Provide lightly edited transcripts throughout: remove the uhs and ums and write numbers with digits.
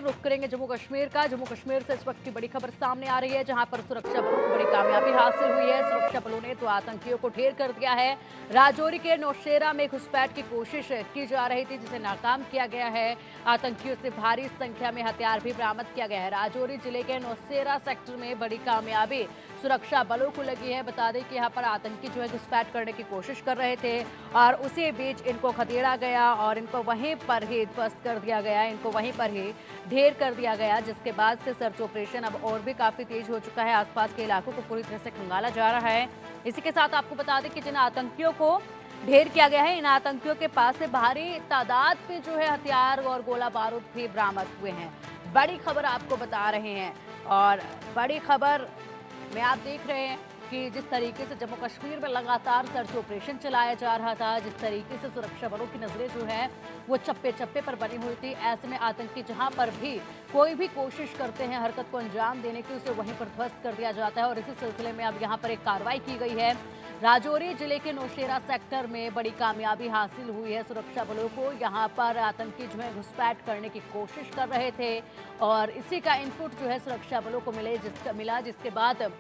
रुख करेंगे जम्मू कश्मीर का। जम्मू कश्मीर से इस वक्त की बड़ी खबर सामने आ रही है, जहां पर सुरक्षा बलों को बड़ी कामयाबी हासिल हुई है। सुरक्षा बलों ने तो आतंकियों को ढेर कर दिया है। राजौरी के नौशेरा में घुसपैठ की कोशिश की जा रही थी, जिसे नाकाम किया गया है। आतंकियों से भारी संख्या में हथियार भी बरामद किया गया है। राजौरी जिले के नौशेरा सेक्टर में बड़ी कामयाबी सुरक्षा बलों को लगी है। बता दें कि यहाँ पर आतंकी जो है घुसपैठ करने की कोशिश कर रहे थे और उसी बीच इनको खदेड़ा गया और इनको वहीं पर ही ध्वस्त कर दिया गया, इनको वहीं पर ही ढेर कर दिया गया, जिसके बाद से सर्च ऑपरेशन अब और भी काफी तेज हो चुका है। आसपास के इलाकों को पूरी तरह से खंगाला जा रहा है। इसी के साथ आपको बता दें कि जिन आतंकियों को ढेर किया गया है, इन आतंकियों के पास से भारी तादाद में जो है हथियार और गोला बारूद भी बरामद हुए हैं। बड़ी खबर आपको बता रहे हैं और बड़ी खबर में आप देख रहे हैं कि जिस तरीके से जम्मू कश्मीर में लगातार सर्च ऑपरेशन चलाया जा रहा था, जिस तरीके से सुरक्षा बलों की नजरें जो है वो चप्पे चप्पे पर बनी हुई थी, ऐसे में आतंकी जहां पर भी कोई भी कोशिश करते हैं हरकत को अंजाम देने की, उसे वहीं पर ध्वस्त कर दिया जाता है। और इसी सिलसिले में अब यहाँ पर एक कार्रवाई की गई है। राजौरी जिले के नौशेरा सेक्टर में बड़ी कामयाबी हासिल हुई है सुरक्षा बलों को। यहाँ पर आतंकी जो है घुसपैठ करने की कोशिश कर रहे थे और इसी का इनपुट जो है सुरक्षा बलों को मिला, जिसके बाद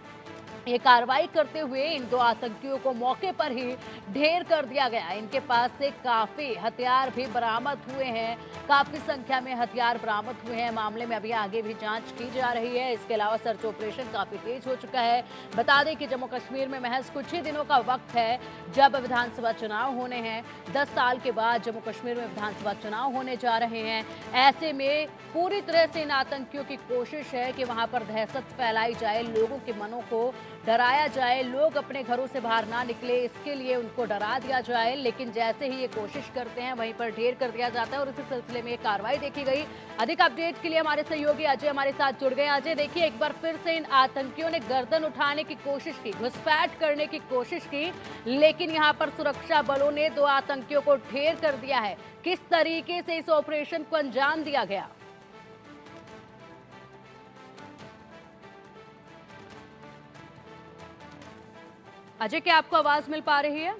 ये कार्रवाई करते हुए इन दो आतंकियों को मौके पर ही ढेर कर दिया गया। इनके पास से काफी हथियार भी बरामद हुए हैं, काफी संख्या में हथियार बरामद हुए हैं। मामले में अभी आगे भी जांच की जा रही है। इसके अलावा सर्च ऑपरेशन काफी तेज हो चुका है। बता दें कि जम्मू कश्मीर में महज कुछ ही दिनों का वक्त है जब विधानसभा चुनाव होने हैं। 10 साल के बाद जम्मू कश्मीर में विधानसभा चुनाव होने जा रहे हैं। ऐसे में पूरी तरह से इन आतंकियों की कोशिश है कि वहां पर दहशत फैलाई जाए, लोगों के मनों को डराया जाए, लोग अपने घरों से बाहर ना निकले, इसके लिए उनको डरा दिया जाए। लेकिन जैसे ही ये कोशिश करते हैं वहीं पर ढेर कर दिया जाता है और इसी सिलसिले में ये कार्रवाई देखी गई। अधिक अपडेट के लिए हमारे सहयोगी अजय हमारे साथ जुड़ गए। अजय, देखिए एक बार फिर से इन आतंकियों ने गर्दन उठाने की कोशिश की, घुसपैठ करने की कोशिश की, लेकिन यहाँ पर सुरक्षा बलों ने दो आतंकियों को ढेर कर दिया है। किस तरीके से इस ऑपरेशन को अंजाम दिया गया? अजय, क्या आपको आवाज मिल पा रही है?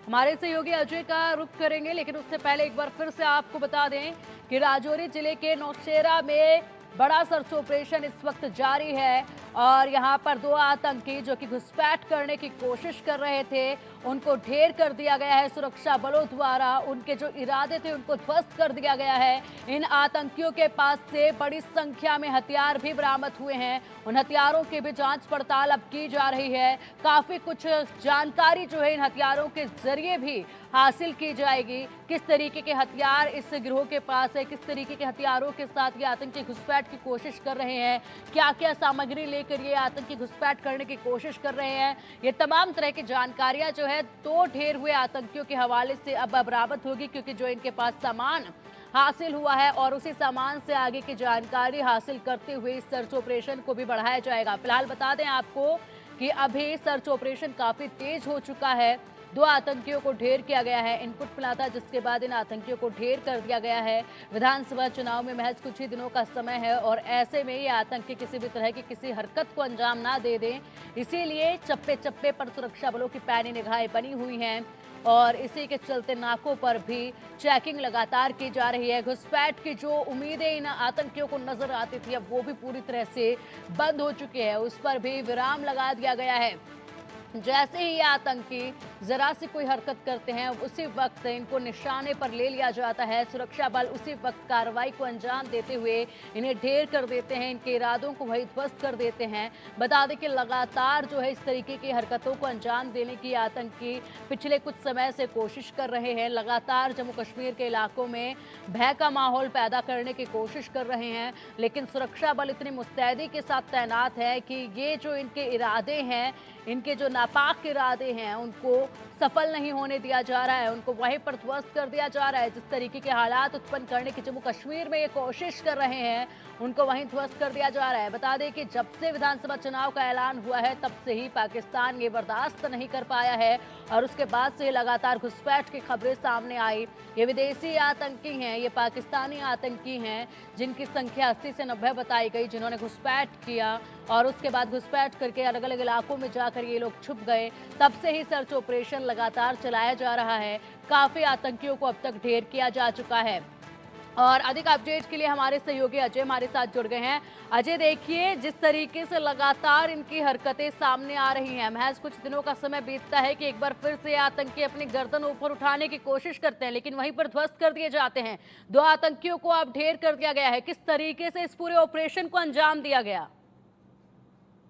हमारे सहयोगी अजय का रुख करेंगे, लेकिन उससे पहले एक बार फिर से आपको बता दें कि राजौरी जिले के नौशेरा में बड़ा सर्च ऑपरेशन इस वक्त जारी है और यहां पर दो आतंकी जो कि घुसपैठ करने की कोशिश कर रहे थे, उनको ढेर कर दिया गया है सुरक्षा बलों द्वारा। उनके जो इरादे थे उनको ध्वस्त कर दिया गया है। इन आतंकियों के पास से बड़ी संख्या में हथियार भी बरामद हुए हैं। उन हथियारों की भी जांच पड़ताल अब की जा रही है। काफी कुछ जानकारी जो है इन हथियारों के जरिए भी हासिल की जाएगी। किस तरीके के हथियार इस गिरोह के पास है, किस तरीके के हथियारों के साथ ये आतंकी घुसपैठ की कोशिश कर रहे हैं, क्या क्या सामग्री लेकर ये आतंकी घुसपैठ करने की कोशिश कर रहे हैं, ये तमाम तरह की जानकारियां जो है दो ढेर हुए आतंकियों के हवाले से अब बरामद होगी, क्योंकि जो इनके पास सामान हासिल हुआ है और उसी सामान से आगे की जानकारी हासिल करते हुए इस सर्च ऑपरेशन को भी बढ़ाया जाएगा। फिलहाल बता दें आपको कि अभी सर्च ऑपरेशन काफी तेज हो चुका है। दो आतंकियों को ढेर किया गया है, इनपुट मिला था, जिसके बाद इन आतंकियों को ढेर कर दिया गया है। विधानसभा चुनाव में महज कुछ ही दिनों का समय है और ऐसे में ये आतंकी किसी भी तरह की किसी हरकत को अंजाम ना दे दें, इसीलिए चप्पे चप्पे पर सुरक्षा बलों की पैनी निगाहें बनी हुई हैं और इसी के चलते नाकों पर भी चेकिंग लगातार की जा रही है। घुसपैठ की जो उम्मीदें इन आतंकियों को नजर आती थी, अब वो भी पूरी तरह से बंद हो चुकी है, उस पर भी विराम लगा दिया गया है। जैसे ही ये आतंकी जरा सी कोई हरकत करते हैं, उसी वक्त इनको निशाने पर ले लिया जाता है। सुरक्षा बल उसी वक्त कार्रवाई को अंजाम देते हुए इन्हें ढेर कर देते हैं, इनके इरादों को वही ध्वस्त कर देते हैं। बता दें कि लगातार जो है इस तरीके की हरकतों को अंजाम देने की आतंकी पिछले कुछ समय से कोशिश कर रहे हैं। लगातार जम्मू कश्मीर के इलाकों में भय का माहौल पैदा करने की कोशिश कर रहे हैं, लेकिन सुरक्षा बल इतनी मुस्तैदी के साथ तैनात है कि ये जो इनके इरादे हैं, इनके जो नापाक इरादे हैं, उनको सफल नहीं होने दिया जा रहा है, उनको वहीं पर ध्वस्त कर दिया जा रहा है। जिस तरीके के हालात उत्पन्न करने की जम्मू कश्मीर में ये कोशिश कर रहे हैं, उनको वहीं ध्वस्त कर दिया जा रहा है। बता दें कि जब से विधानसभा चुनाव का ऐलान हुआ है, तब से ही पाकिस्तान ये बर्दाश्त नहीं कर पाया है और उसके बाद से लगातार घुसपैठ की खबरें सामने आई। ये विदेशी आतंकी हैं, ये पाकिस्तानी आतंकी हैं, जिनकी संख्या 80 से 90 बताई गई, जिन्होंने घुसपैठ किया और उसके बाद घुसपैठ करके अलग अलग इलाकों में जाकर ये लोग छुप गए। तब से ही सर्च ऑपरेशन लगातार चलाया जा रहा है। काफी आतंकियों को अब तक ढेर किया जा चुका है। और अधिक अपडेट के लिए हमारे सहयोगी अजय हमारे साथ जुड़ गए हैं। अजय, देखिए जिस तरीके से लगातार इनकी हरकतें सामने आ रही हैं, महज कुछ दिनों का समय बीतता है कि एक बार फिर से आतंकी अपनी गर्दन ऊपर उठाने की कोशिश करते हैं, लेकिन वहीं पर ध्वस्त कर दिए जाते हैं। 2 आतंकियों को अब ढेर कर दिया गया है। किस तरीके से इस पूरे ऑपरेशन को अंजाम दिया गया?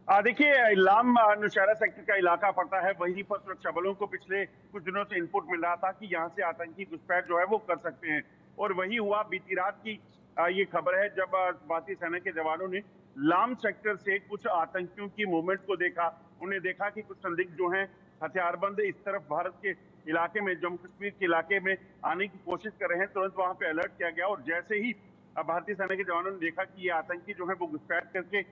देखिए, इलाम नौशहरा सेक्टर का इलाका पड़ता है। वहीं पर सुरक्षा बलों को पिछले कुछ दिनों से इनपुट मिल रहा था कि यहाँ से आतंकी घुसपैठ जो है वो कर सकते हैं, और वही हुआ बीती रात की ये खबर है जब भारतीय सेना के जवानों ने लाम सेक्टर से कुछ आतंकियों की मूवमेंट को देखा। उन्हें देखा कि कुछ संदिग्ध जो हैं हथियारबंद इस तरफ भारत के इलाके में, जम्मू कश्मीर के इलाके में आने की कोशिश कर रहे हैं। तुरंत वहां पे अलर्ट किया गया, और जैसे ही भारतीय सेना के जवानों ने देखा कि ये आतंकी जो है वो घुसपैठ करके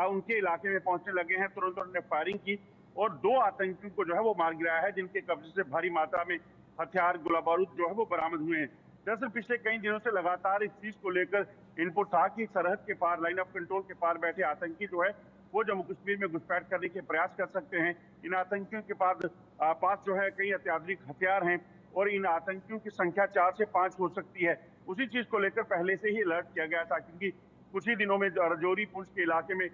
उनके इलाके में पहुंचने लगे हैं, तुरंत उन्होंने फायरिंग की और 2 आतंकियों को जो है वो मार गिराया है, जिनके कब्जे से भारी मात्रा में हथियार, गोला बारूद जो है वो बरामद हुए हैं। दरअसल पिछले कई दिनों से लगातार इस चीज को लेकर इनपुट था कि सरहद के पार, लाइन ऑफ कंट्रोल के पार बैठे आतंकी जो है वो जम्मू कश्मीर में घुसपैठ करने के प्रयास कर सकते हैं। इन आतंकियों के पास जो है कई अत्याधुनिक हथियार हैं, और इन आतंकियों की संख्या 4 से 5 हो सकती है। उसी चीज को लेकर पहले से ही अलर्ट किया गया था, क्योंकि कुछ ही दिनों में राजौरी, पुंछ के इलाके में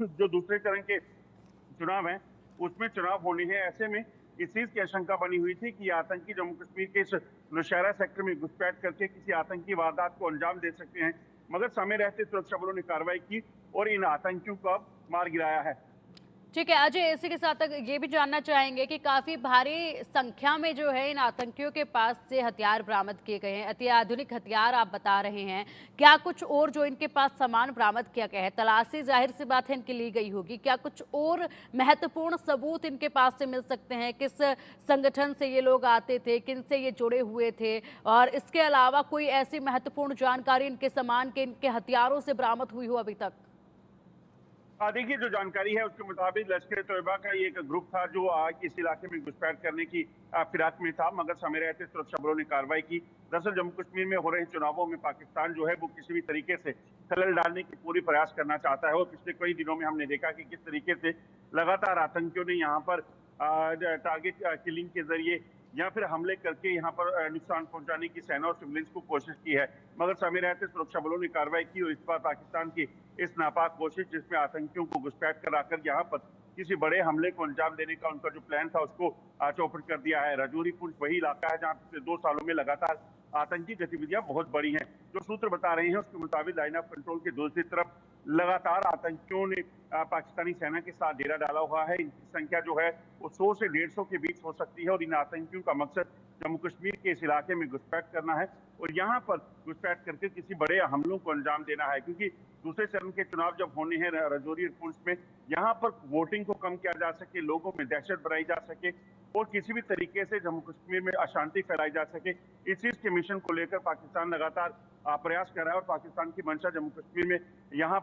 जो दूसरे चरण के चुनाव हैं उसमें चुनाव होने हैं। ऐसे में इस चीज की आशंका बनी हुई थी कि आतंकी जम्मू कश्मीर के इस नौशहरा सेक्टर में घुसपैठ करके किसी आतंकी वारदात को अंजाम दे सकते हैं, मगर समय रहते सुरक्षा बलों ने कार्रवाई की और इन आतंकियों को अब मार गिराया है। ठीक है अजय, इसी के साथ ये भी जानना चाहेंगे कि काफी भारी संख्या में जो है इन आतंकियों के पास से हथियार बरामद किए गए हैं, अत्याधुनिक हथियार आप बता रहे हैं। क्या कुछ और जो इनके पास सामान बरामद किया गया है, तलाशी जाहिर सी बात है इनकी ली गई होगी, क्या कुछ और महत्वपूर्ण सबूत इनके पास से मिल सकते हैं? किस संगठन से ये लोग आते थे, किन से ये जुड़े हुए थे, और इसके अलावा कोई ऐसी महत्वपूर्ण जानकारी इनके सामान के, इनके हथियारों से बरामद हुई हो अभी तक? देखिए, जो जानकारी है उसके मुताबिक लश्कर तोयबा का ये एक ग्रुप था जो इस इलाके में घुसपैठ करने की फिराक में था, मगर समय रहते सुरक्षा बलों ने कार्रवाई की। दरअसल जम्मू कश्मीर में हो रहे चुनावों में पाकिस्तान जो है वो किसी भी तरीके से खलल डालने की पूरी प्रयास करना चाहता है, और पिछले कई दिनों में हमने देखा कि किस तरीके से लगातार आतंकियों ने यहाँ पर टारगेट किलिंग के जरिए या फिर हमले करके यहाँ पर नुकसान पहुंचाने की सेना और सिविलियंस को कोशिश की है, मगर समय रहते सुरक्षा बलों ने कार्रवाई की। और इस बार पाकिस्तान की इस नापाक कोशिश, जिसमें आतंकियों को घुसपैठ कराकर यहाँ पर किसी बड़े हमले को अंजाम देने का उनका जो प्लान था उसको चौपट कर दिया है। राजौरी पुंछ वही इलाका है जहाँ पिछले 2 सालों में लगातार आतंकी गतिविधियां बहुत बड़ी हैं। जो सूत्र बता रहे हैं उसके मुताबिक लाइन ऑफ कंट्रोल की दूसरी तरफ लगातार आतंकियों ने पाकिस्तानी सेना के साथ डेरा डाला हुआ है। इनकी संख्या जो है वो 100 से 150 के बीच हो सकती है, और इन आतंकियों का मकसद जम्मू कश्मीर के इस इलाके में घुसपैठ करना है और यहाँ पर घुसपैठ करके किसी बड़े हमलों को अंजाम देना है, क्योंकि दूसरे चरण के चुनाव जब होने हैं राजौरी और पुंछ में, यहाँ पर वोटिंग को कम किया जा सके, लोगों में दहशत बढ़ाई जा सके और किसी भी तरीके से जम्मू कश्मीर में अशांति फैलाई जा सके, इस चीज के मिशन को लेकर पाकिस्तान लगातार प्रयास कर रहा है। और पाकिस्तान की मंशा जम्मू कश्मीर में यहाँ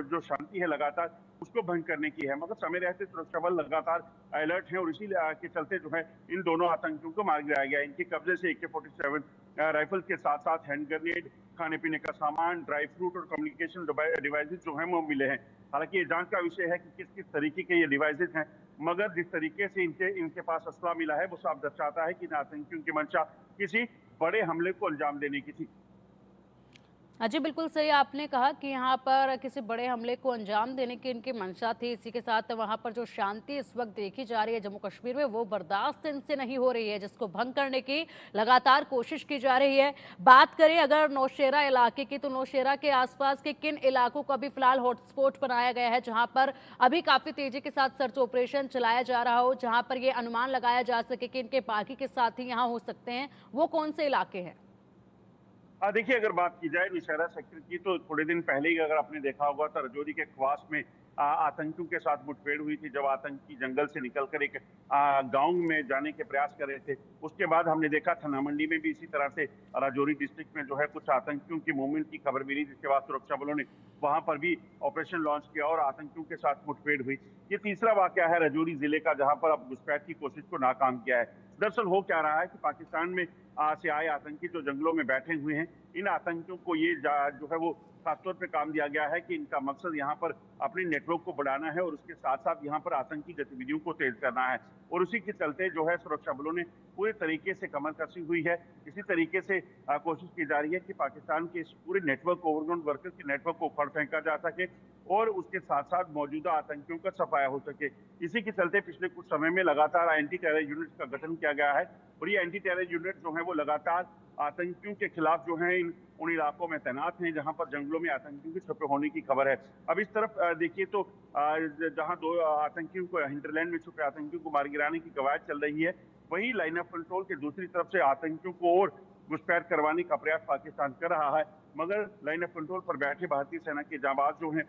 जो शांति है लगातार उसको भंग करने की है, मगर समय रहते सुरक्षा बल लगातार अलर्ट हैं, और इसी के चलते जो है इन दोनों आतंकियों को मार गिराया गया। इनके कब्जे से AK-47 राइफल के साथ साथ हैंड ग्रेनेड, खाने पीने का सामान, ड्राई फ्रूट और कम्युनिकेशन डिवाइसेज जो हैं वो मिले हैं। हालांकि ये जांच का विषय है कि किस किस तरीके के ये डिवाइसेज हैं, मगर जिस तरीके से इनके पास असला मिला है वो साफ दर्शाता है कि इन आतंकियों की मंशा किसी बड़े हमले को अंजाम देने की थी। जी बिल्कुल सही आपने कहा कि यहाँ पर किसी बड़े हमले को अंजाम देने की इनकी मंशा थी। इसी के साथ वहाँ पर जो शांति इस वक्त देखी जा रही है जम्मू कश्मीर में, वो बर्दाश्त इनसे नहीं हो रही है, जिसको भंग करने की लगातार कोशिश की जा रही है। बात करें अगर नौशेरा इलाके की, तो नौशेरा के आसपास के किन इलाकों को अभी फिलहाल हॉटस्पॉट बनाया गया है, जहाँ पर अभी काफ़ी तेजी के साथ सर्च ऑपरेशन चलाया जा रहा हो, जहाँ पर ये अनुमान लगाया जा सके कि इनके बाकी के साथी यहाँ हो सकते हैं, वो कौन से इलाके हैं? देखिए, अगर बात की जाए नौशहरा सेक्टर की, तो थोड़े दिन पहले ही अगर आपने देखा होगा तो राजौरी के ख्वास में आतंकियों के साथ मुठभेड़ हुई थी, जब आतंकी जंगल से निकलकर एक गांव में जाने के प्रयास कर रहे थे। उसके बाद हमने देखा थाना मंडी में भी इसी तरह से राजौरी डिस्ट्रिक्ट में जो है कुछ आतंकियों की मूवमेंट की खबर मिली, जिसके बाद सुरक्षा बलों ने वहां पर भी ऑपरेशन लॉन्च किया और आतंकियों के साथ मुठभेड़ हुई। ये तीसरा वाकया है राजौरी जिले का, जहां पर अब घुसपैठ की कोशिश को नाकाम किया है। दरअसल हो क्या रहा है कि पाकिस्तान में से आए आतंकी जो जंगलों में बैठे हुए हैं, इन आतंकियों को ये जो है वो खासतौर पे काम दिया गया है कि इनका मकसद यहाँ पर अपने नेटवर्क को बढ़ाना है और उसके साथ साथ यहाँ पर आतंकी गतिविधियों को तेज करना है। और उसी के चलते जो है सुरक्षा बलों ने पूरे तरीके से कमर कसी हुई है। इसी तरीके से कोशिश की जा रही है कि पाकिस्तान के इस पूरे नेटवर्क ओवरग्राउंड वर्कर्स के नेटवर्क को उखाड़ फेंका जा सके और उसके साथ साथ मौजूदा आतंकियों का सफाया हो सके। इसी के चलते पिछले कुछ समय में लगातार एंटी टेरर यूनिट का गठन किया गया है और ये एंटी टेरर यूनिट जो है वो लगातार आतंकियों के खिलाफ जो है उन इलाकों में तैनात हैं जहां पर जंगलों में आतंकियों के छुपे होने की खबर है। अब इस तरफ देखिए तो जहां दो आतंकियों को हिंटरलैंड में छुपे आतंकियों को मार गिराने की कवायद चल रही है, वहीं लाइन ऑफ कंट्रोल के दूसरी तरफ से आतंकियों को और घुसपैठ करवाने का प्रयास पाकिस्तान कर रहा है, मगर लाइन ऑफ कंट्रोल पर बैठे भारतीय सेना के जांबाज जो हैं